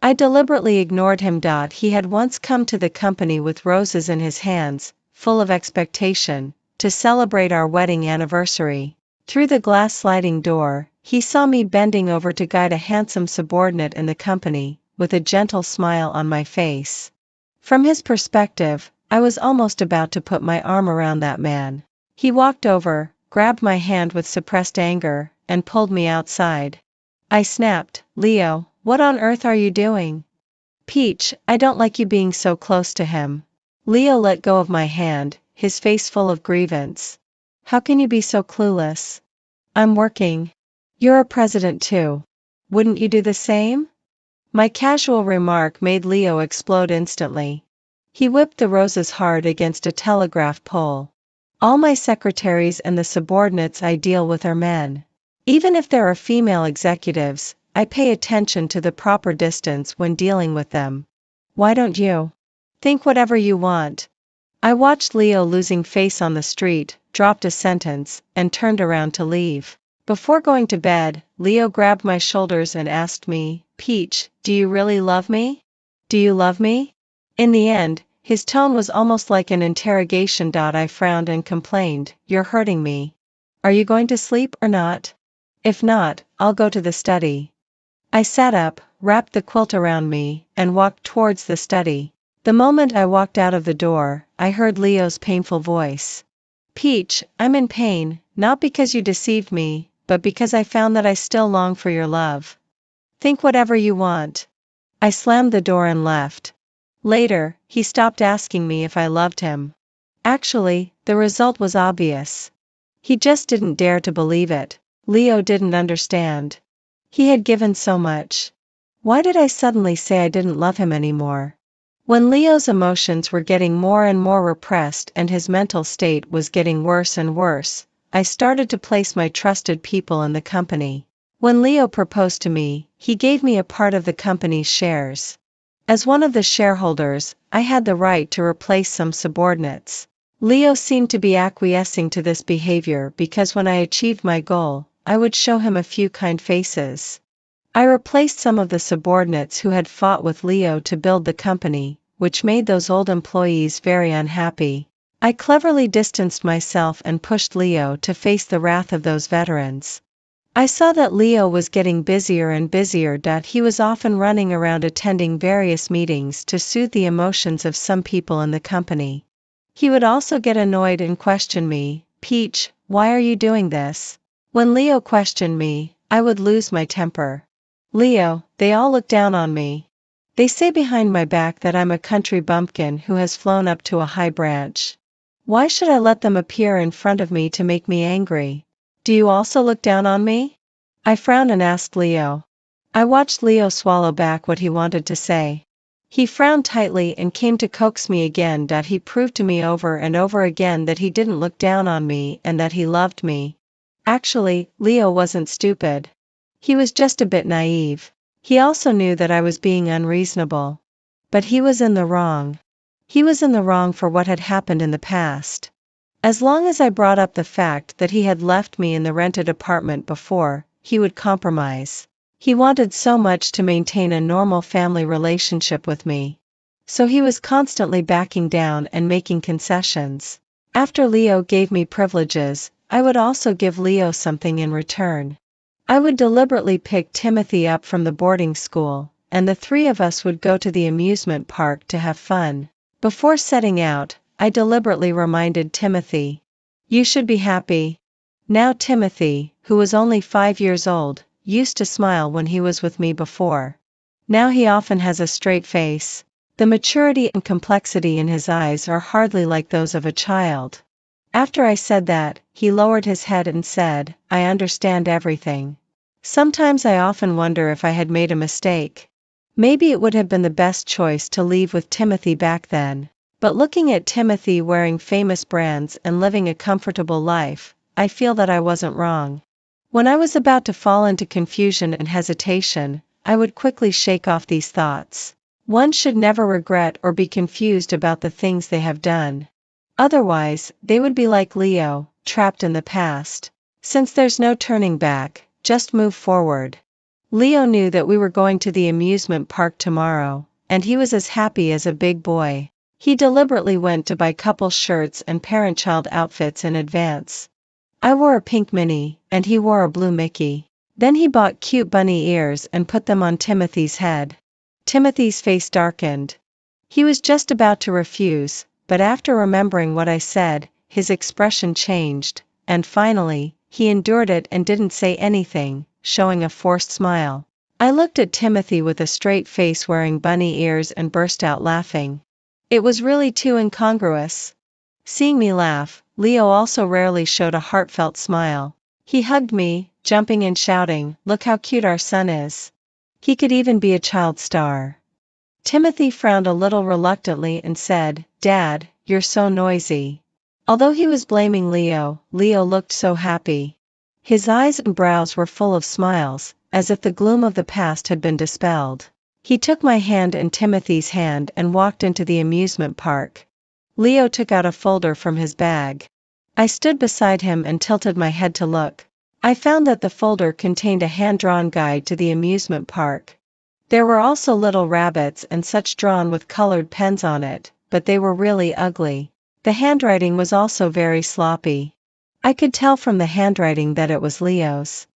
Speaker 1: I deliberately ignored him. He had once come to the company with roses in his hands, full of expectation, to celebrate our wedding anniversary. Through the glass sliding door, he saw me bending over to guide a handsome subordinate in the company, with a gentle smile on my face. From his perspective, I was almost about to put my arm around that man. He walked over, grabbed my hand with suppressed anger, and pulled me outside. I snapped, "Leo, what on earth are you doing?" "Peach, I don't like you being so close to him." Leo let go of my hand, his face full of grievance. "How can you be so clueless? I'm working. You're a president too. Wouldn't you do the same?" My casual remark made Leo explode instantly. He whipped the roses hard against a telegraph pole. "All my secretaries and the subordinates I deal with are men. Even if there are female executives, I pay attention to the proper distance when dealing with them. Why don't you? Think whatever you want." I watched Leo losing face on the street, dropped a sentence, and turned around to leave. Before going to bed, Leo grabbed my shoulders and asked me, "Peach, do you really love me? Do you love me?" In the end, his tone was almost like an interrogation. I frowned and complained, "You're hurting me. Are you going to sleep or not? If not, I'll go to the study." I sat up, wrapped the quilt around me, and walked towards the study. The moment I walked out of the door, I heard Leo's painful voice. "Peach, I'm in pain, not because you deceived me, but because I found that I still long for your love. Think whatever you want." I slammed the door and left. Later, he stopped asking me if I loved him. Actually, the result was obvious. He just didn't dare to believe it. Leo didn't understand. He had given so much. Why did I suddenly say I didn't love him anymore? When Leo's emotions were getting more and more repressed and his mental state was getting worse and worse, I started to place my trusted people in the company. When Leo proposed to me, he gave me a part of the company's shares. As one of the shareholders, I had the right to replace some subordinates. Leo seemed to be acquiescing to this behavior because when I achieved my goal, I would show him a few kind faces. I replaced some of the subordinates who had fought with Leo to build the company, which made those old employees very unhappy. I cleverly distanced myself and pushed Leo to face the wrath of those veterans. I saw that Leo was getting busier and busier. He was often running around attending various meetings to soothe the emotions of some people in the company. He would also get annoyed and question me, "Peach, why are you doing this?" When Leo questioned me, I would lose my temper. "Leo, they all look down on me. They say behind my back that I'm a country bumpkin who has flown up to a high branch. Why should I let them appear in front of me to make me angry? Do you also look down on me?" I frowned and asked Leo. I watched Leo swallow back what he wanted to say. He frowned tightly and came to coax me again. He proved to me over and over again that he didn't look down on me and that he loved me. Actually, Leo wasn't stupid. He was just a bit naive. He also knew that I was being unreasonable. But he was in the wrong. He was in the wrong for what had happened in the past. As long as I brought up the fact that he had left me in the rented apartment before, he would compromise. He wanted so much to maintain a normal family relationship with me. So he was constantly backing down and making concessions. After Leo gave me privileges, I would also give Leo something in return. I would deliberately pick Timothy up from the boarding school, and the three of us would go to the amusement park to have fun. Before setting out, I deliberately reminded Timothy, "You should be happy." Now Timothy, who was only 5 years old, used to smile when he was with me before. Now he often has a straight face. The maturity and complexity in his eyes are hardly like those of a child. After I said that, he lowered his head and said, "I understand everything. Sometimes I often wonder if I had made a mistake. Maybe it would have been the best choice to leave with Timothy back then. But looking at Timothy wearing famous brands and living a comfortable life, I feel that I wasn't wrong. When I was about to fall into confusion and hesitation, I would quickly shake off these thoughts. One should never regret or be confused about the things they have done. Otherwise, they would be like Leo, trapped in the past. Since there's no turning back, just move forward. Leo knew that we were going to the amusement park tomorrow, and he was as happy as a big boy. He deliberately went to buy couple shirts and parent-child outfits in advance. I wore a pink Minnie, and he wore a blue Mickey. Then he bought cute bunny ears and put them on Timothy's head. Timothy's face darkened. He was just about to refuse, but after remembering what I said, his expression changed, and finally, he endured it and didn't say anything, showing a forced smile. I looked at Timothy with a straight face wearing bunny ears and burst out laughing. It was really too incongruous. Seeing me laugh, Leo also rarely showed a heartfelt smile. He hugged me, jumping and shouting, "Look how cute our son is. He could even be a child star." Timothy frowned a little reluctantly and said, "Dad, you're so noisy." Although he was blaming Leo, Leo looked so happy. His eyes and brows were full of smiles, as if the gloom of the past had been dispelled. He took my hand and Timothy's hand and walked into the amusement park. Leo took out a folder from his bag. I stood beside him and tilted my head to look. I found that the folder contained a hand-drawn guide to the amusement park. There were also little rabbits and such drawn with colored pens on it, but they were really ugly. The handwriting was also very sloppy. I could tell from the handwriting that it was Leo's.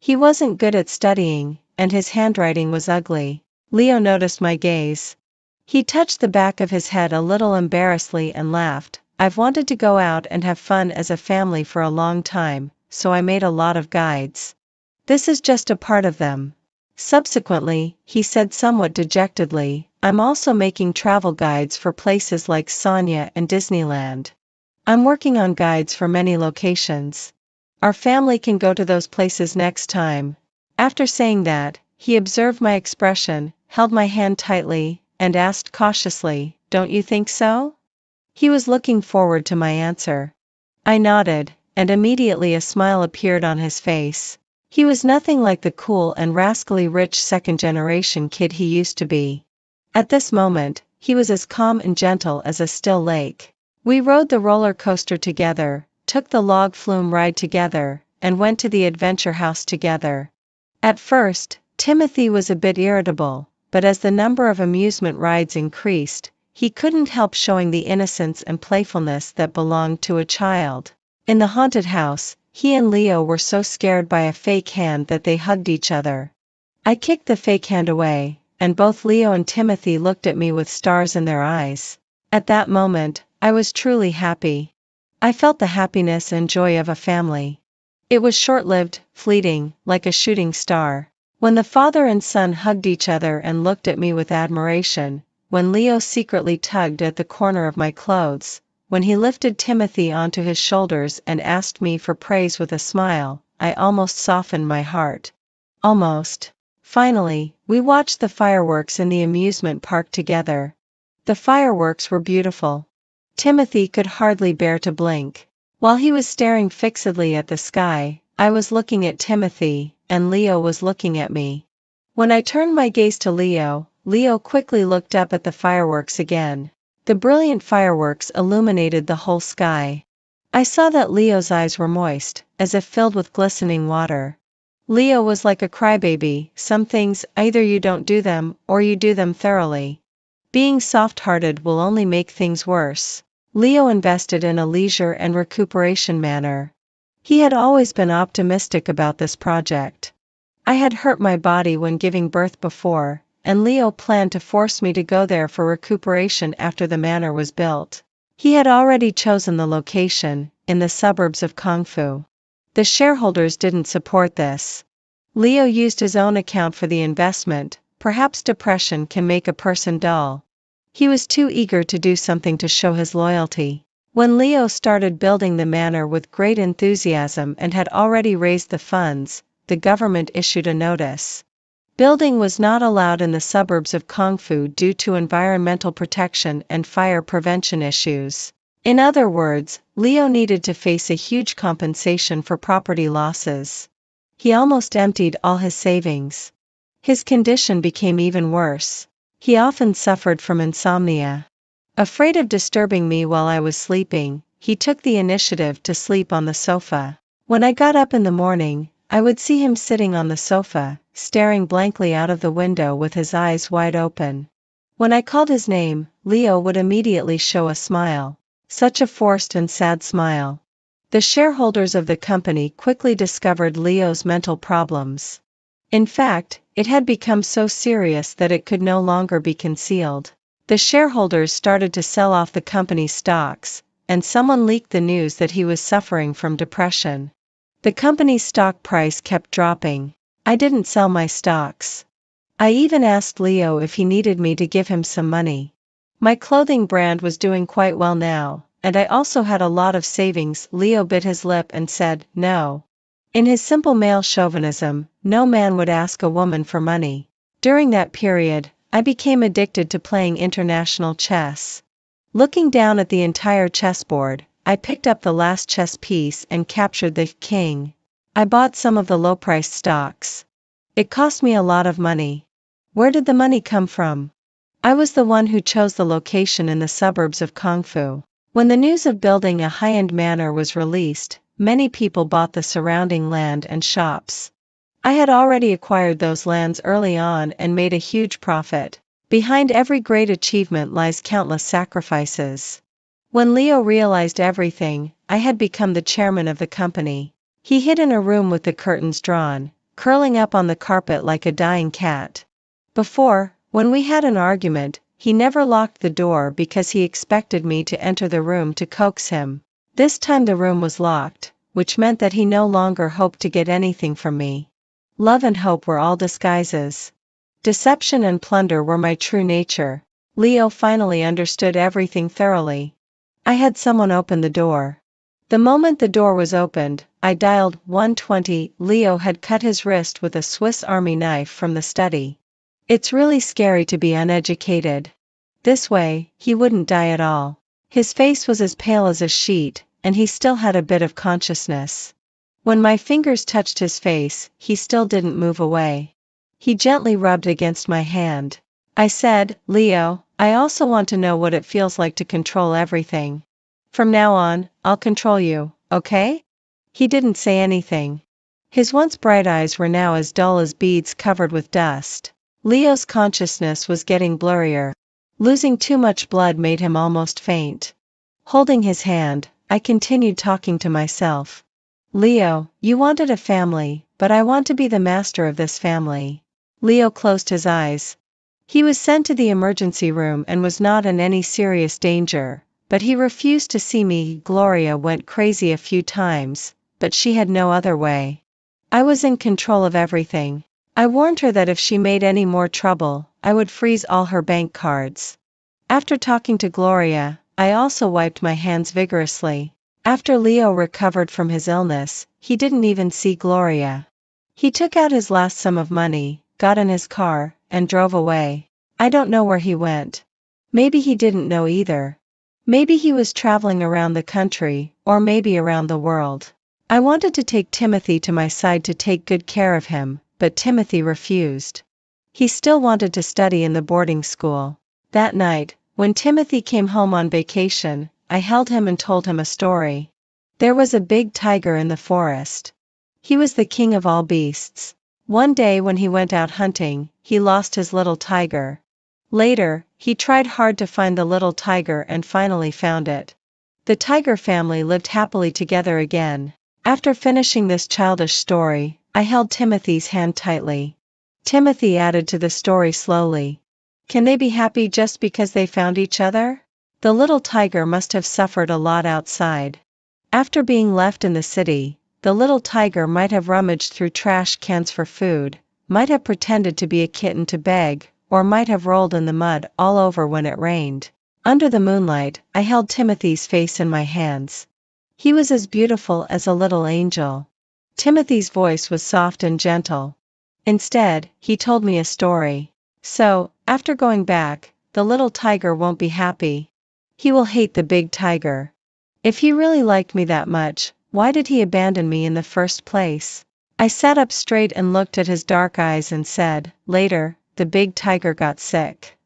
Speaker 1: He wasn't good at studying, and his handwriting was ugly. Leo noticed my gaze. He touched the back of his head a little embarrassedly and laughed. "I've wanted to go out and have fun as a family for a long time, so I made a lot of guides. This is just a part of them." Subsequently, he said somewhat dejectedly, "I'm also making travel guides for places like Sonia and Disneyland. I'm working on guides for many locations. Our family can go to those places next time." After saying that, he observed my expression, held my hand tightly, and asked cautiously, "Don't you think so?" He was looking forward to my answer. I nodded, and immediately a smile appeared on his face. He was nothing like the cool and rascally rich second-generation kid he used to be. At this moment, he was as calm and gentle as a still lake. We rode the roller coaster together, took the log flume ride together, and went to the adventure house together. At first, Timothy was a bit irritable, but as the number of amusement rides increased, he couldn't help showing the innocence and playfulness that belonged to a child. In the haunted house, he and Leo were so scared by a fake hand that they hugged each other. I kicked the fake hand away, and both Leo and Timothy looked at me with stars in their eyes. At that moment, I was truly happy. I felt the happiness and joy of a family. It was short-lived, fleeting, like a shooting star. When the father and son hugged each other and looked at me with admiration, when Leo secretly tugged at the corner of my clothes, when he lifted Timothy onto his shoulders and asked me for praise with a smile, I almost softened my heart. Almost. Finally, we watched the fireworks in the amusement park together. The fireworks were beautiful. Timothy could hardly bear to blink. While he was staring fixedly at the sky, I was looking at Timothy, and Leo was looking at me. When I turned my gaze to Leo, Leo quickly looked up at the fireworks again. The brilliant fireworks illuminated the whole sky. I saw that Leo's eyes were moist, as if filled with glistening water. Leo was like a crybaby. Some things, either you don't do them, or you do them thoroughly. Being soft-hearted will only make things worse. Leo invested in a leisure and recuperation manner. He had always been optimistic about this project. I had hurt my body when giving birth before, and Leo planned to force me to go there for recuperation after the manor was built. He had already chosen the location, in the suburbs of Kongfu. The shareholders didn't support this. Leo used his own account for the investment. Perhaps depression can make a person dull. He was too eager to do something to show his loyalty. When Leo started building the manor with great enthusiasm and had already raised the funds, the government issued a notice. Building was not allowed in the suburbs of Kongfu due to environmental protection and fire prevention issues. In other words, Leo needed to face a huge compensation for property losses. He almost emptied all his savings. His condition became even worse. He often suffered from insomnia. Afraid of disturbing me while I was sleeping, he took the initiative to sleep on the sofa. When I got up in the morning, I would see him sitting on the sofa, staring blankly out of the window with his eyes wide open. When I called his name, Leo would immediately show a smile. Such a forced and sad smile. The shareholders of the company quickly discovered Leo's mental problems. In fact, it had become so serious that it could no longer be concealed. The shareholders started to sell off the company's stocks, and someone leaked the news that he was suffering from depression. The company's stock price kept dropping. I didn't sell my stocks. I even asked Leo if he needed me to give him some money. My clothing brand was doing quite well now, and I also had a lot of savings. Leo bit his lip and said, no. In his simple male chauvinism, no man would ask a woman for money. During that period, I became addicted to playing international chess. Looking down at the entire chessboard, I picked up the last chess piece and captured the king. I bought some of the low-priced stocks. It cost me a lot of money. Where did the money come from? I was the one who chose the location in the suburbs of Kongfu. When the news of building a high-end manor was released, many people bought the surrounding land and shops. I had already acquired those lands early on and made a huge profit. Behind every great achievement lies countless sacrifices. When Leo realized everything, I had become the chairman of the company. He hid in a room with the curtains drawn, curling up on the carpet like a dying cat. Before, when we had an argument, he never locked the door because he expected me to enter the room to coax him. This time the room was locked, which meant that he no longer hoped to get anything from me. Love and hope were all disguises. Deception and plunder were my true nature. Leo finally understood everything thoroughly. I had someone open the door. The moment the door was opened, I dialed 120. Leo had cut his wrist with a Swiss Army knife from the study. It's really scary to be uneducated. This way, he wouldn't die at all. His face was as pale as a sheet, and he still had a bit of consciousness. When my fingers touched his face, he still didn't move away. He gently rubbed against my hand. I said, Leo, I also want to know what it feels like to control everything. From now on, I'll control you, okay? He didn't say anything. His once bright eyes were now as dull as beads covered with dust. Leo's consciousness was getting blurrier. Losing too much blood made him almost faint. Holding his hand, I continued talking to myself. Leo, you wanted a family, but I want to be the master of this family. Leo closed his eyes. He was sent to the emergency room and was not in any serious danger, but he refused to see me. Gloria went crazy a few times, but she had no other way. I was in control of everything. I warned her that if she made any more trouble, I would freeze all her bank cards. After talking to Gloria, I also wiped my hands vigorously. After Leo recovered from his illness, he didn't even see Gloria. He took out his last sum of money, got in his car, and drove away. I don't know where he went. Maybe he didn't know either. Maybe he was traveling around the country, or maybe around the world. I wanted to take Timothy to my side to take good care of him, but Timothy refused. He still wanted to study in the boarding school. That night, when Timothy came home on vacation, I held him and told him a story. There was a big tiger in the forest. He was the king of all beasts. One day when he went out hunting, he lost his little tiger. Later, he tried hard to find the little tiger and finally found it. The tiger family lived happily together again. After finishing this childish story, I held Timothy's hand tightly. Timothy added to the story slowly. Can they be happy just because they found each other? The little tiger must have suffered a lot outside. After being left in the city, the little tiger might have rummaged through trash cans for food, might have pretended to be a kitten to beg, or might have rolled in the mud all over when it rained. Under the moonlight, I held Timothy's face in my hands. He was as beautiful as a little angel. Timothy's voice was soft and gentle. Instead, he told me a story. So, after going back, the little tiger won't be happy. He will hate the big tiger. If he really liked me that much, why did he abandon me in the first place? I sat up straight and looked at his dark eyes and said, later, the big tiger got sick.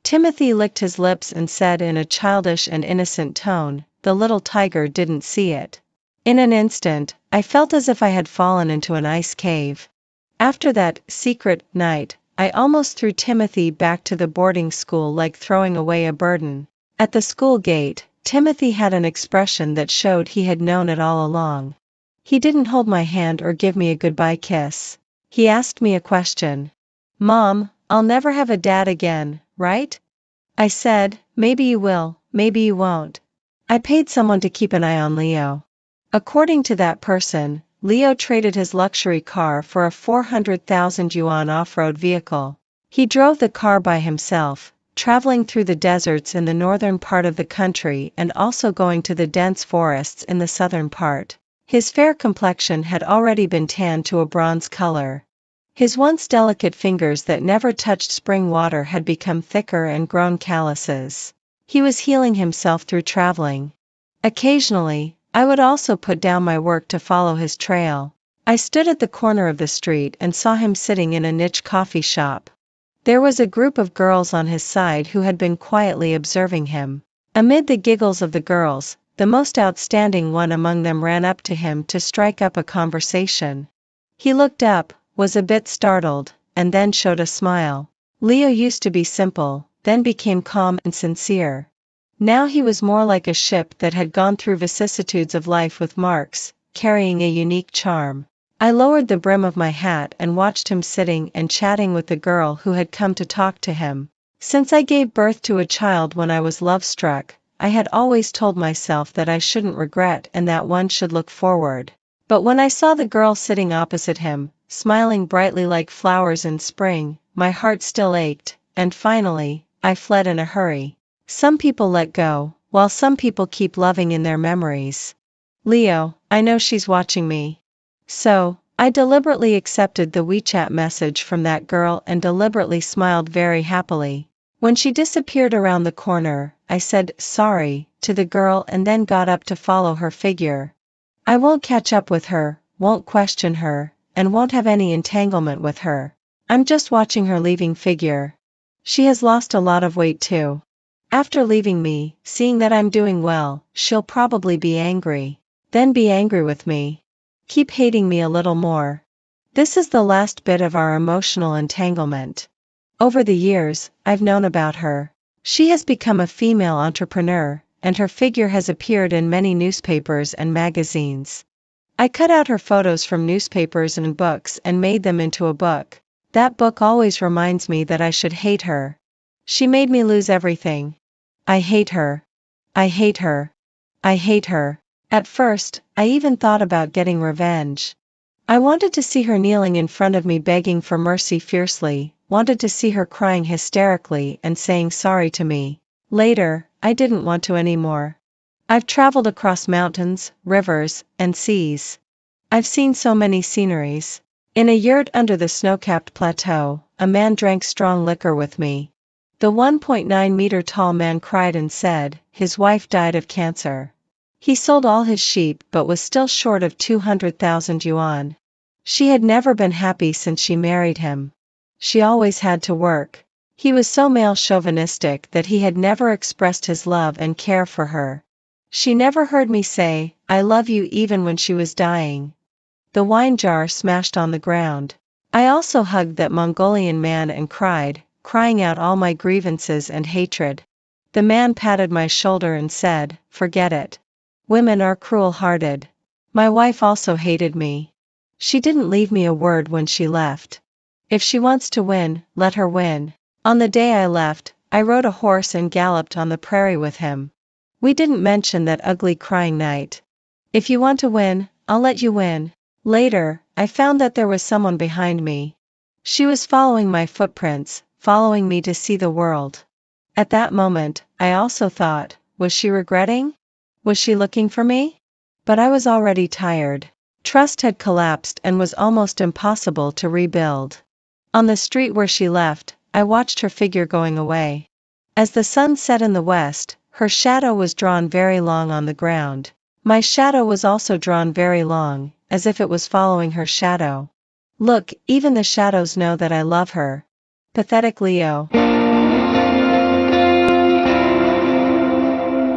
Speaker 1: Timothy licked his lips and said in a childish and innocent tone, the little tiger didn't see it. In an instant, I felt as if I had fallen into an ice cave. After that secret night, I almost threw Timothy back to the boarding school like throwing away a burden. At the school gate, Timothy had an expression that showed he had known it all along. He didn't hold my hand or give me a goodbye kiss. He asked me a question. Mom, I'll never have a dad again, right? I said, maybe you will, maybe you won't. I paid someone to keep an eye on Leo. According to that person, Leo traded his luxury car for a 400,000 yuan off-road vehicle. He drove the car by himself, traveling through the deserts in the northern part of the country and also going to the dense forests in the southern part. His fair complexion had already been tanned to a bronze color. His once delicate fingers that never touched spring water had become thicker and grown calluses. He was healing himself through traveling. Occasionally, I would also put down my work to follow his trail. I stood at the corner of the street and saw him sitting in a niche coffee shop. There was a group of girls on his side who had been quietly observing him. Amid the giggles of the girls, the most outstanding one among them ran up to him to strike up a conversation. He looked up, was a bit startled, and then showed a smile. Leo used to be simple, then became calm and sincere. Now he was more like a ship that had gone through vicissitudes of life with marks, carrying a unique charm. I lowered the brim of my hat and watched him sitting and chatting with the girl who had come to talk to him. Since I gave birth to a child when I was love-struck, I had always told myself that I shouldn't regret and that one should look forward. But when I saw the girl sitting opposite him, smiling brightly like flowers in spring, my heart still ached, and finally, I fled in a hurry. Some people let go, while some people keep loving in their memories. Leo, I know she's watching me. So, I deliberately accepted the WeChat message from that girl and deliberately smiled very happily. When she disappeared around the corner, I said, sorry, to the girl and then got up to follow her figure. I won't catch up with her, won't question her, and won't have any entanglement with her. I'm just watching her leaving figure. She has lost a lot of weight too. After leaving me, seeing that I'm doing well, she'll probably be angry. Then be angry with me. Keep hating me a little more. This is the last bit of our emotional entanglement. Over the years, I've known about her. She has become a female entrepreneur, and her figure has appeared in many newspapers and magazines. I cut out her photos from newspapers and books and made them into a book. That book always reminds me that I should hate her. She made me lose everything. I hate her. I hate her. I hate her. At first, I even thought about getting revenge. I wanted to see her kneeling in front of me begging for mercy fiercely, wanted to see her crying hysterically and saying sorry to me. Later, I didn't want to anymore. I've traveled across mountains, rivers, and seas. I've seen so many sceneries. In a yurt under the snow-capped plateau, a man drank strong liquor with me. The 1.9-meter tall man cried and said, his wife died of cancer. He sold all his sheep but was still short of 200,000 yuan. She had never been happy since she married him. She always had to work. He was so male chauvinistic that he had never expressed his love and care for her. She never heard me say, I love you even when she was dying. The wine jar smashed on the ground. I also hugged that Mongolian man and cried, crying out all my grievances and hatred. The man patted my shoulder and said, forget it. Women are cruel-hearted. My wife also hated me. She didn't leave me a word when she left. If she wants to win, let her win. On the day I left, I rode a horse and galloped on the prairie with him. We didn't mention that ugly crying night. If you want to win, I'll let you win. Later, I found that there was someone behind me. She was following my footprints, following me to see the world. At that moment, I also thought, was she regretting? Was she looking for me? But I was already tired. Trust had collapsed and was almost impossible to rebuild. On the street where she left, I watched her figure going away. As the sun set in the west, her shadow was drawn very long on the ground. My shadow was also drawn very long, as if it was following her shadow. Look, even the shadows know that I love her. Pathetic Leo.